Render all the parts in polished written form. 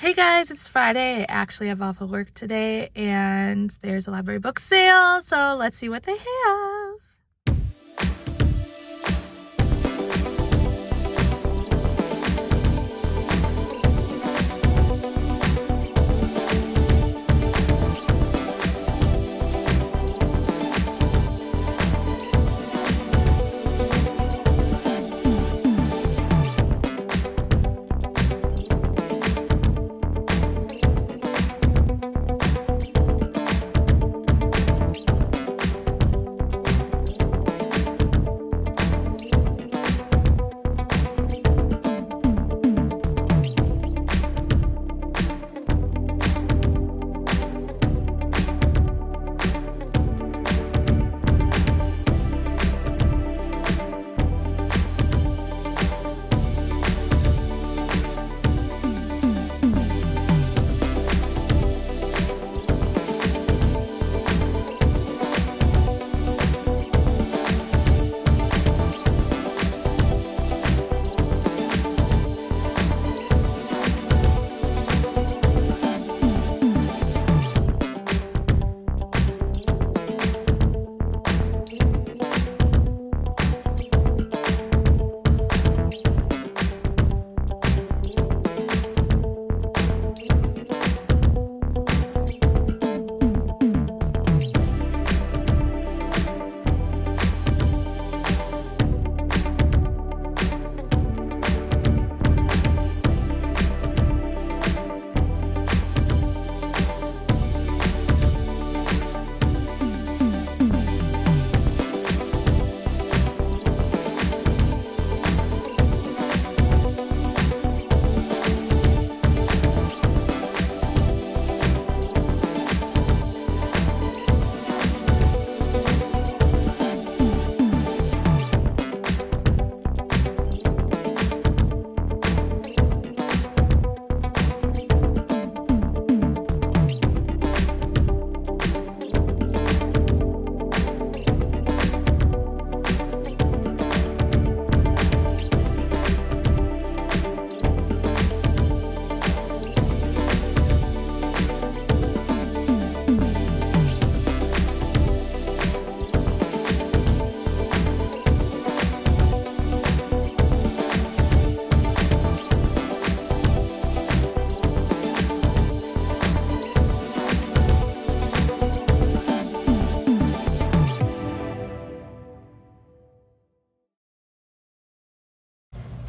Hey guys, it's Friday. I actually have off of work today and there's a library book sale, so let's see what they have.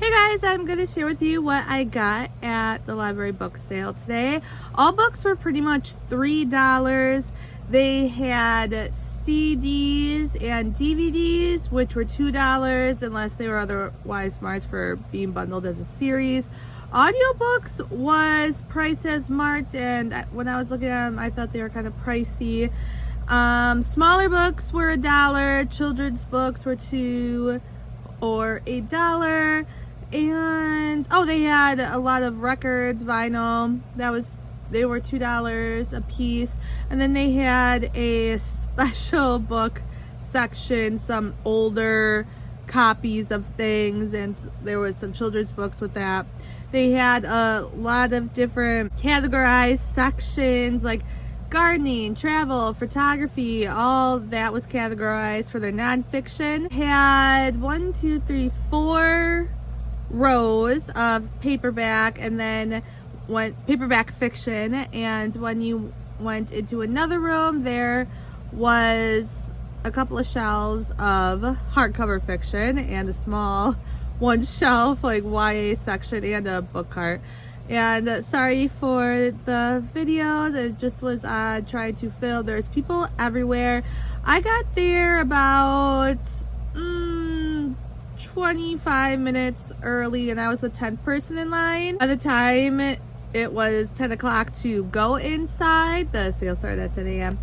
Hey guys, I'm going to share with you what I got at the library book sale today. All books were pretty much $3. They had CDs and DVDs, which were $2 unless they were otherwise marked for being bundled as a series. Audiobooks was priced as marked, and when I was looking at them, I thought they were kind of pricey. Smaller books were $1, children's books were $2 or $8. And they had a lot of records, vinyl. They were $2 a piece. And then they had a special book section, some older copies of things, and there was some children's books with that. They had a lot of different categorized sections like gardening, travel, photography, all that was categorized for their nonfiction. Had 4 rows of paperback and then paperback fiction, and when you went into another room there was a couple of shelves of hardcover fiction and a small one shelf like YA section and a book cart. And sorry for the videos, it just was trying to film. There's people everywhere. I got there about 25 minutes early, and I was the 10th person in line. By the time it was 10 o'clock to go inside, the sale started at 10 a.m.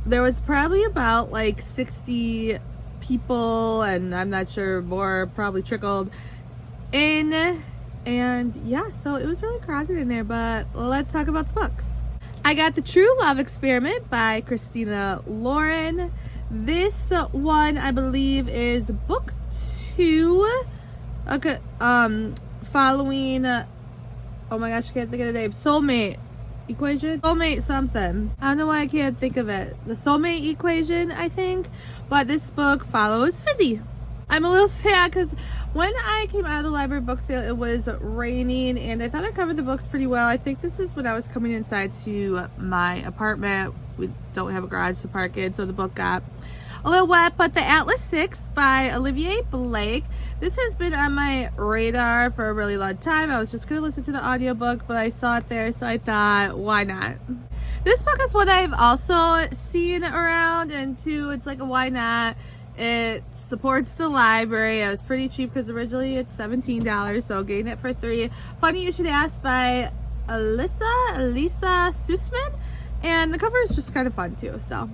There was probably about like 60 people, and I'm not sure, more probably trickled in. And yeah, so it was really crowded in there, but let's talk about the books. I got The True Love Experiment by Christina Lauren. This one, I believe, is book 2. Okay, following Oh my gosh, I can't think of the name. Soulmate equation? Soulmate something. I don't know why I can't think of it. The soulmate equation, I think. But this book follows Fizzy. I'm a little sad because when I came out of the library book sale, it was raining and I thought I covered the books pretty well. I think this is when I was coming inside to my apartment. We don't have a garage to park in, so the book got a little wet. But The Atlas Six by Olivia Blake. This has been on my radar for a really long time. I was just going to listen to the audiobook, but I saw it there, so I thought, why not? This book is what I've also seen around, and two, it's like a why not. It supports the library. It was pretty cheap because originally it's $17, so getting it for $3. Funny You Should Ask by Elisa Sussman, and the cover is just kind of fun too, so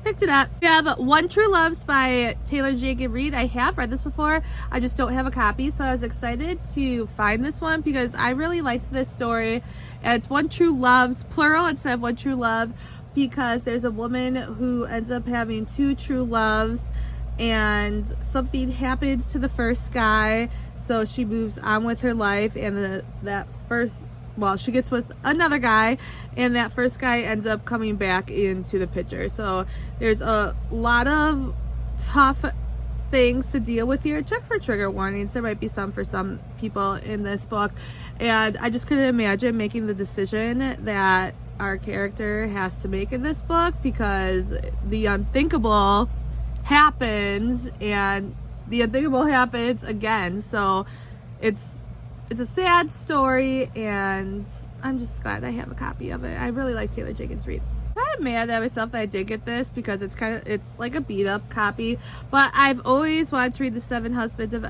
picked it up. We have One True Loves by Taylor Jenkins Reid. I have read this before, I just don't have a copy, so I was excited to find this one because I really liked this story. And it's One True Loves, plural instead of One True Love, because there's a woman who ends up having two true loves and something happens to the first guy, so she moves on with her life, and she gets with another guy, and that first guy ends up coming back into the picture. So there's a lot of tough things to deal with here. Check for trigger warnings. There might be some for some people in this book, and I just couldn't imagine making the decision that our character has to make in this book, because the unthinkable happens and the unthinkable happens again. So it's a sad story, and I'm just glad I have a copy of it. I really like Taylor Jenkins Reid. I'm mad at myself that I did get this because it's like a beat up copy, but I've always wanted to read The Seven Husbands of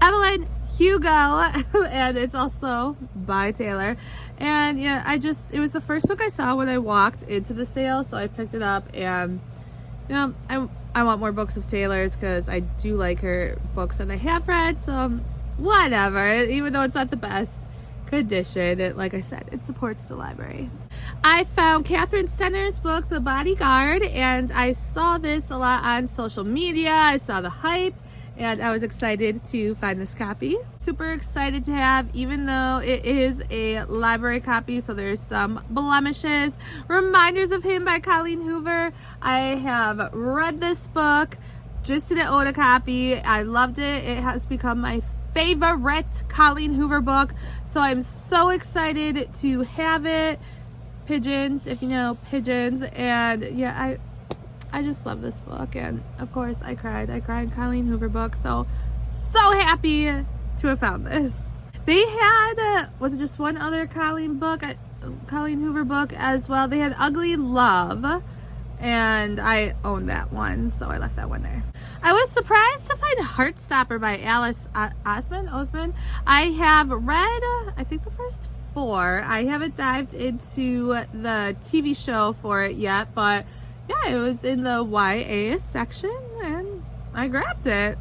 Evelyn Hugo, and it's also by Taylor. And yeah, it was the first book I saw when I walked into the sale, so I picked it up. And you know, I want more books of Taylor's because I do like her books that I have read, so whatever. Even though it's not the best condition, like I said, it supports the library. I found Catherine Center's book, The Bodyguard, and I saw this a lot on social media. I saw the hype, and I was excited to find this copy. Super excited to have, even though it is a library copy, so there's some blemishes. Reminders of Him by Colleen Hoover. I have read this book, just didn't own a copy. I loved it. It has become my favorite Colleen Hoover book, so I'm so excited to have it. Pigeons, if you know pigeons. And yeah, I just love this book, and of course I cried Colleen Hoover book, so happy to have found this. They had was it just one other Colleen Hoover book as well. They had Ugly Love, and I owned that one, so I left that one there. I was surprised to find Heartstopper by Alice Oseman. I have read I think the first 4. I haven't dived into the TV show for it yet, but yeah, it was in the YA section and I grabbed it.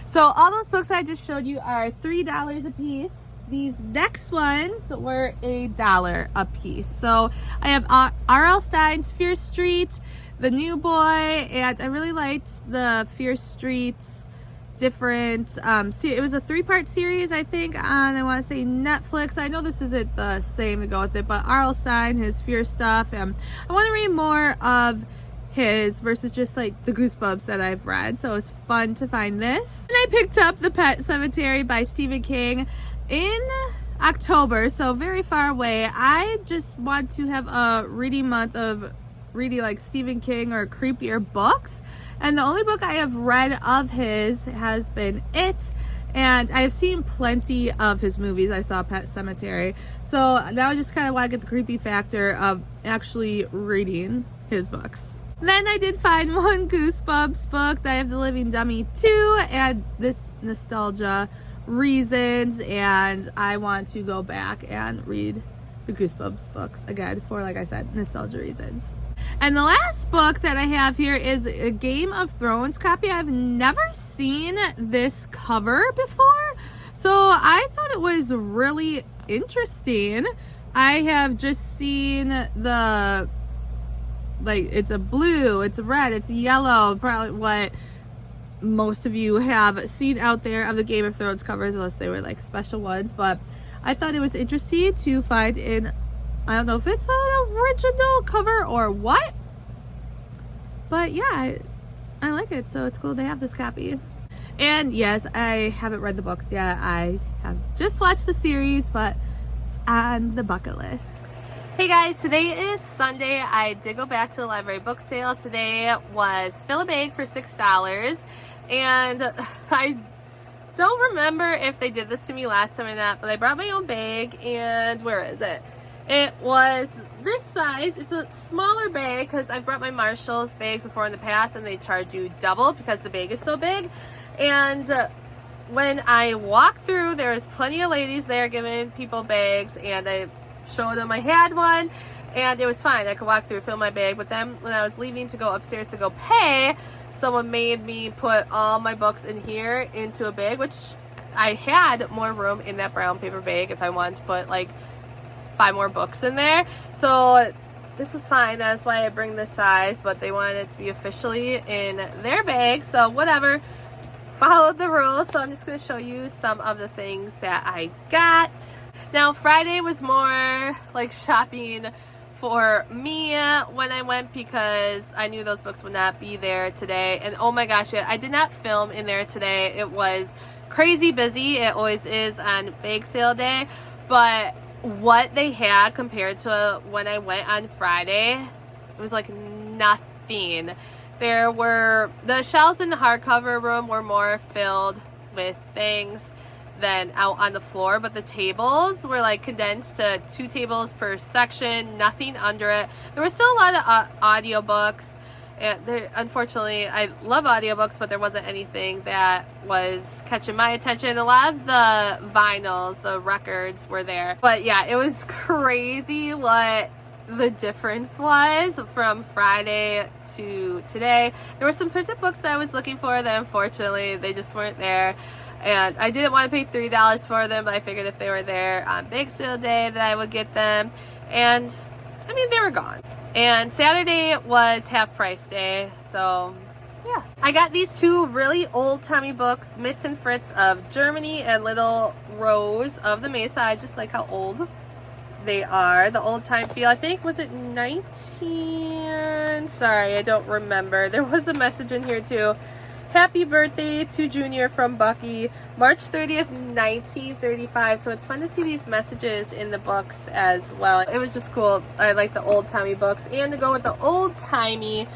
So all those books I just showed you are $3 a piece. These next ones were $1 a piece. So I have R.L. Stine's Fear Street, The New Boy, and I really liked the Fear Street's different it was a 3-part series, I think, on, I want to say, Netflix. I know this isn't the same to go with it, but R.L. Stine, his Fear stuff, and I want to read more of his versus just like the Goosebumps that I've read, so it was fun to find this. And I picked up The Pet Cemetery by Stephen King in October, so very far away. I just want to have a reading month of reading like Stephen King or creepier books, and the only book I have read of his has been It, and I've seen plenty of his movies. I saw Pet Cemetery, so now I just kind of want to get the creepy factor of actually reading his books. Then I did find one Goosebumps book, Night of the Living Dummy 2, and this nostalgia reasons, and I want to go back and read the Goosebumps books again for, like I said, nostalgia reasons. And the last book that I have here is a Game of Thrones copy. I've never seen this cover before, so I thought it was really interesting. I have just seen it's a blue, it's a red, it's a yellow, probably what most of you have seen out there of the Game of Thrones covers, unless they were like special ones. But I thought it was interesting to find in, I don't know if it's an original cover or what, but yeah, I like it, so it's cool to have this copy. And yes, I haven't read the books yet. I have just watched the series, but it's on the bucket list. Hey guys, today is Sunday. I did go back to the library book sale. Today was fill a bag for $6, and I don't remember if they did this to me last time or not, but I brought my own bag, and where is it? It was this size. It's a smaller bag because I've brought my Marshalls bags before in the past, and they charge you double because the bag is so big. And when I walked through, there was plenty of ladies there giving people bags, and I showed them I had one, and it was fine. I could walk through, fill my bag. But then when I was leaving to go upstairs to go pay, someone made me put all my books in here into a bag, which I had more room in that brown paper bag if I wanted to put like 5 more books in there. So this was fine. That's why I bring this size, but they wanted it to be officially in their bag, so whatever. Followed the rules. So I'm just going to show you some of the things that I got. Now Friday was more like shopping for me when I went, because I knew those books would not be there today. And oh my gosh, I did not film in there today. It was crazy busy. It always is on bake sale day, but what they had compared to when I went on Friday, it was like nothing. There were, the shelves in the hardcover room were more filled with things than out on the floor, but the tables were like condensed to 2 tables per section, nothing under it. There were still a lot of audiobooks, and unfortunately, I love audiobooks, but there wasn't anything that was catching my attention. A lot of the vinyls, the records were there, but yeah, it was crazy what the difference was from Friday to today. There were some certain books that I was looking for that unfortunately they just weren't there, and I didn't want to pay $3 for them, but I figured if they were there on big sale day that I would get them, and I mean, they were gone. And Saturday was half price day, so yeah. I got these 2 really old-timey books, Mitz and Fritz of Germany and Little Rose of the Mesa. I just like how old they are, the old time feel. I think, was it 19? Sorry, I don't remember. There was a message in here too. Happy birthday to Junior from Bucky, March 30th, 1935. So it's fun to see these messages in the books as well. It was just cool. I like the old-timey books. And to go with the old-timey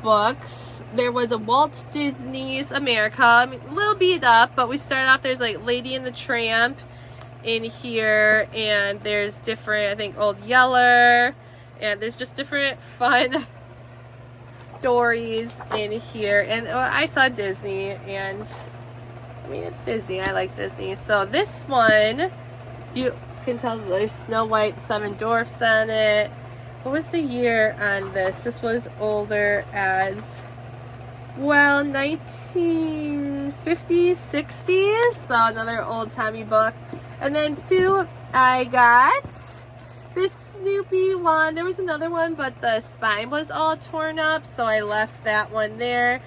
books, there was a Walt Disney's America. I mean, a little beat up, but we started off, there's like Lady and the Tramp in here, and there's different, I think, Old Yeller, and there's just different fun stories in here. And I saw Disney, and I mean, it's Disney. I like Disney. So this one, you can tell there's Snow White, 7 Dwarfs on it. What was the year on this? This was older as well, 1950s, 60s. So another old-timey book. And then 2, I got this Snoopy one. There was another one, but the spine was all torn up, so I left that one there.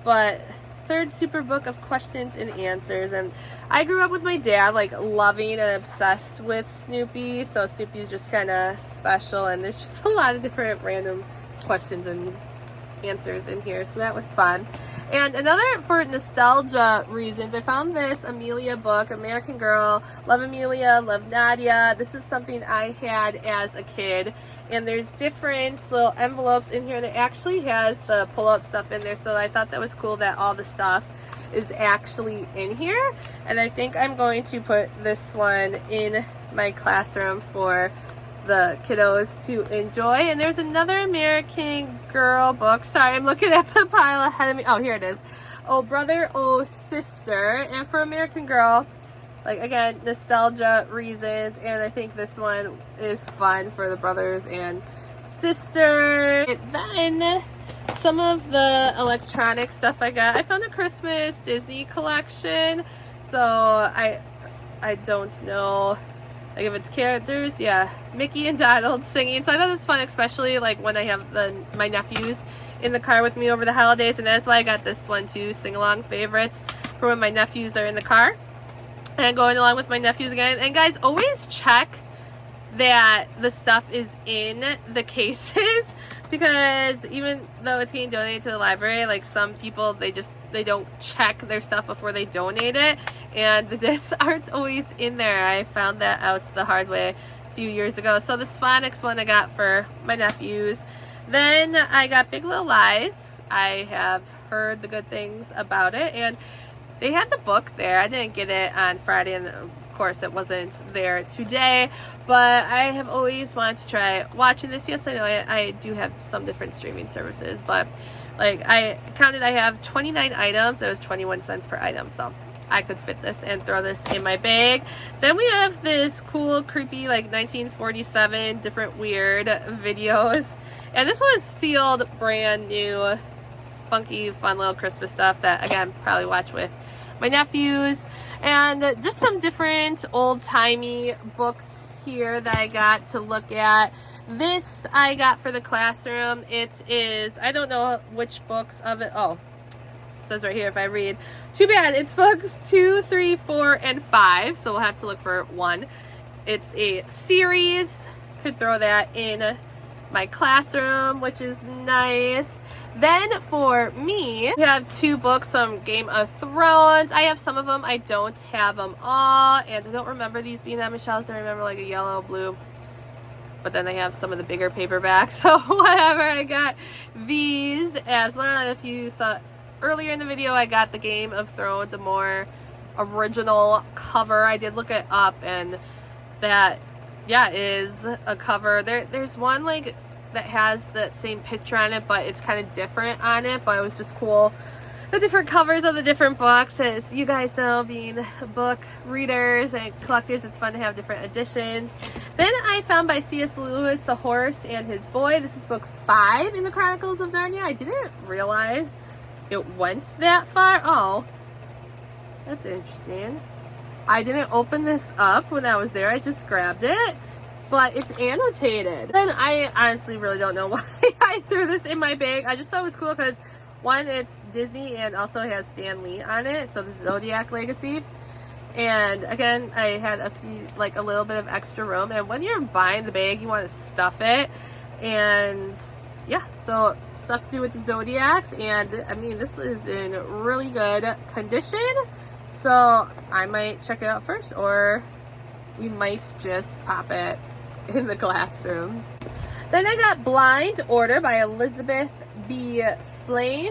But 3rd super book of questions and answers, and I grew up with my dad like loving and obsessed with Snoopy, so Snoopy's just kind of special, and there's just a lot of different random questions and answers in here, so that was fun. And another, for nostalgia reasons, I found this Amelia book, American Girl, Love Amelia, Love Nadia. This is something I had as a kid, and there's different little envelopes in here that actually has the pull-out stuff in there, so I thought that was cool that all the stuff is actually in here. And I think I'm going to put this one in my classroom for the kiddos to enjoy. And there's another American Girl book. Sorry, I'm looking at the pile ahead of me. Oh, here it is. Oh Brother, Oh Sister. And for American Girl, like, again, nostalgia reasons, and I think this one is fun for the brothers and sister. And then some of the electronic stuff I got. I found a Christmas Disney collection, so I don't know, like, if it's characters. Yeah, Mickey and Donald singing. So I thought it was fun, especially like when I have my nephews in the car with me over the holidays, and that's why I got this one too, sing-along favorites for when my nephews are in the car and going along with my nephews again. And guys, always check that the stuff is in the cases, because even though it's getting donated to the library, like some people, they don't check their stuff before they donate it, and the discs aren't always in there. I found that out the hard way a few years ago. So this phonics one I got for my nephews. Then I got Big Little Lies. I have heard the good things about it, and they had the book there. I didn't get it on Friday, and of course it wasn't there today, but I have always wanted to try watching this. Yes, I know I do have some different streaming services, but like I counted, I have 29 items. It was 21 cents per item, so I could fit this and throw this in my bag. Then we have this cool, creepy, like 1947 different weird videos, and this was sealed, brand new, funky, fun little Christmas stuff that, again, probably watch with my nephews. And just some different old-timey books here that I got to look at. This I got for the classroom. It is, I don't know which books of it. Oh, it says right here if I read. Too bad. It's books 2, 3, 4, and 5. So we'll have to look for 1. It's a series. Could throw that in my classroom, which is nice. Then for me, we have 2 books from Game of Thrones. I have some of them. I don't have them all. And I don't remember these being at Michelle's. I remember like a yellow, blue. But then they have some of the bigger paperbacks. So whatever, I got these as well. And if you saw earlier in the video, I got the Game of Thrones, a more original cover. I did look it up, and that, yeah, is a cover. There's one like that has that same picture on it, but it's kind of different on it. But it was just cool, the different covers of the different books. As you guys know, being book readers and collectors, it's fun to have different editions. Then I found by C.S. Lewis, The Horse and His Boy. This is book 5 in the Chronicles of Narnia. I didn't realize it went that far. Oh, that's interesting. I didn't open this up when I was there. I just grabbed it. But it's annotated. Then I honestly really don't know why I threw this in my bag. I just thought it was cool because, one, it's Disney and also has Stan Lee on it. So this is Zodiac Legacy. And again, I had a little bit of extra room. And when you're buying the bag, you want to stuff it. And yeah, so stuff to do with the Zodiacs. And I mean, this is in really good condition. So I might check it out first, or we might just pop it in the classroom. Then I got Blind Order by Elizabeth B. Splain.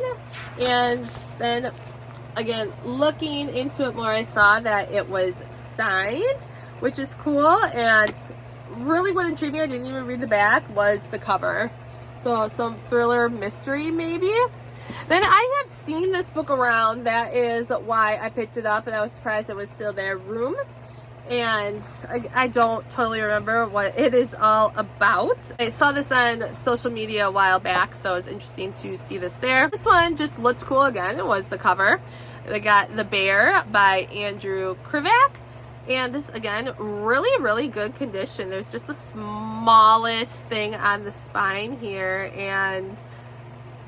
And then again, looking into it more, I saw that it was signed, which is cool. And really what intrigued me, I didn't even read the back, was the cover. So some thriller mystery maybe. Then I have seen this book around. That is why I picked it up, and I was surprised it was still there. Room. And I don't totally remember what it is all about. I saw this on social media a while back, so it was interesting to see this there. This one just looks cool again. It was the cover. They got The Bear by Andrew Krivak. And this, again, really, really good condition. There's just the smallest thing on the spine here, and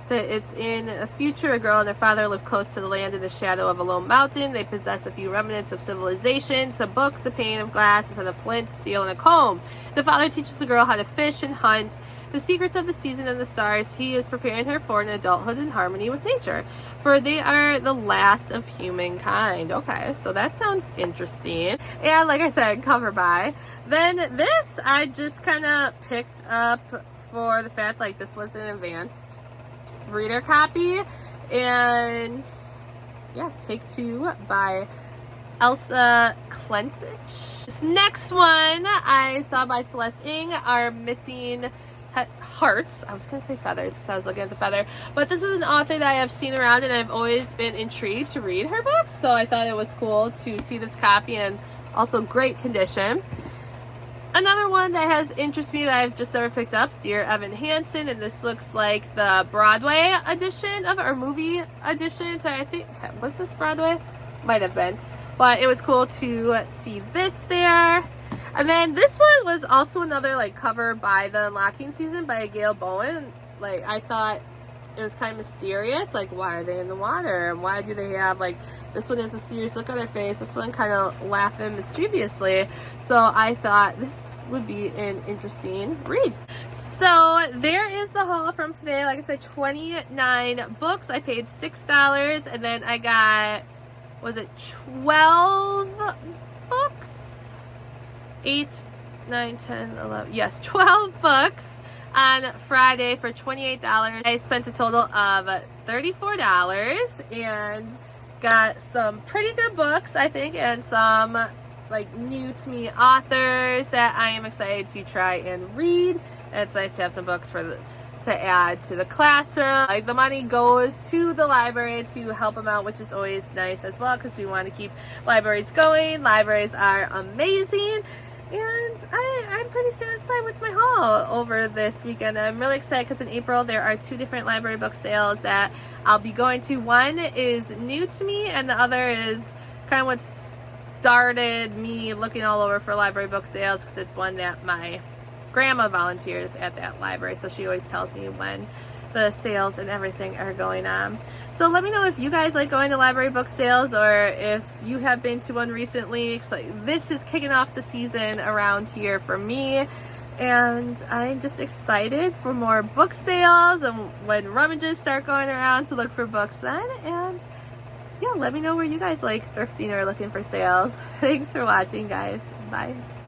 so it's in a future, a girl and her father live close to the land in the shadow of a lone mountain. They possess a few remnants of civilization, some books, a pane of glass, a set of flint, steel, and a comb. The father teaches the girl how to fish and hunt, the secrets of the season and the stars. He is preparing her for an adulthood in harmony with nature, for they are the last of humankind. Okay, so that sounds interesting. And like I said, cover by. Then this I just kind of picked up for the fact like this was an advanced reader copy, and yeah, Take Two by Elsa Klensich. This next one I saw by Celeste Ng, Our Missing Hearts. I was gonna say feathers because I was looking at the feather, but this is an author that I have seen around and I've always been intrigued to read her books, so I thought it was cool to see this copy, and also great condition. Another one that has interested me that I've just never picked up, Dear Evan Hansen, and this looks like the Broadway edition of it, or movie edition. So I think, was this Broadway? Might have been. But it was cool to see this there. And then this one was also another like cover by The Unlocking Season by Gail Bowen. Like I thought it was kind of mysterious. Like, why are they in the water? And why do they have, like, this one has a serious look on their face, this one kind of laughing mischievously. So I thought this would be an interesting read. So there is the haul from today. Like I said, 29 books. I paid $6, and then I got, was it 12 books? 8, 9, 10, 11, yes, 12 books on Friday for $28. I spent a total of $34 and got some pretty good books, I think, and some like new to me authors that I am excited to try and read. And it's nice to have some books to add to the classroom. Like, the money goes to the library to help them out, which is always nice as well, because we want to keep libraries going. Libraries are amazing. And I'm pretty satisfied with my haul over this weekend. I'm really excited because in April there are 2 different library book sales that I'll be going to. One is new to me, and the other is kind of what started me looking all over for library book sales, because it's one that my grandma volunteers at that library, so she always tells me when the sales and everything are going on. So let me know if you guys like going to library book sales, or if you have been to one recently. Like, this is kicking off the season around here for me, and I'm just excited for more book sales and when rummages start going around to look for books then. And yeah, let me know where you guys like thrifting or looking for sales. Thanks for watching, guys. Bye.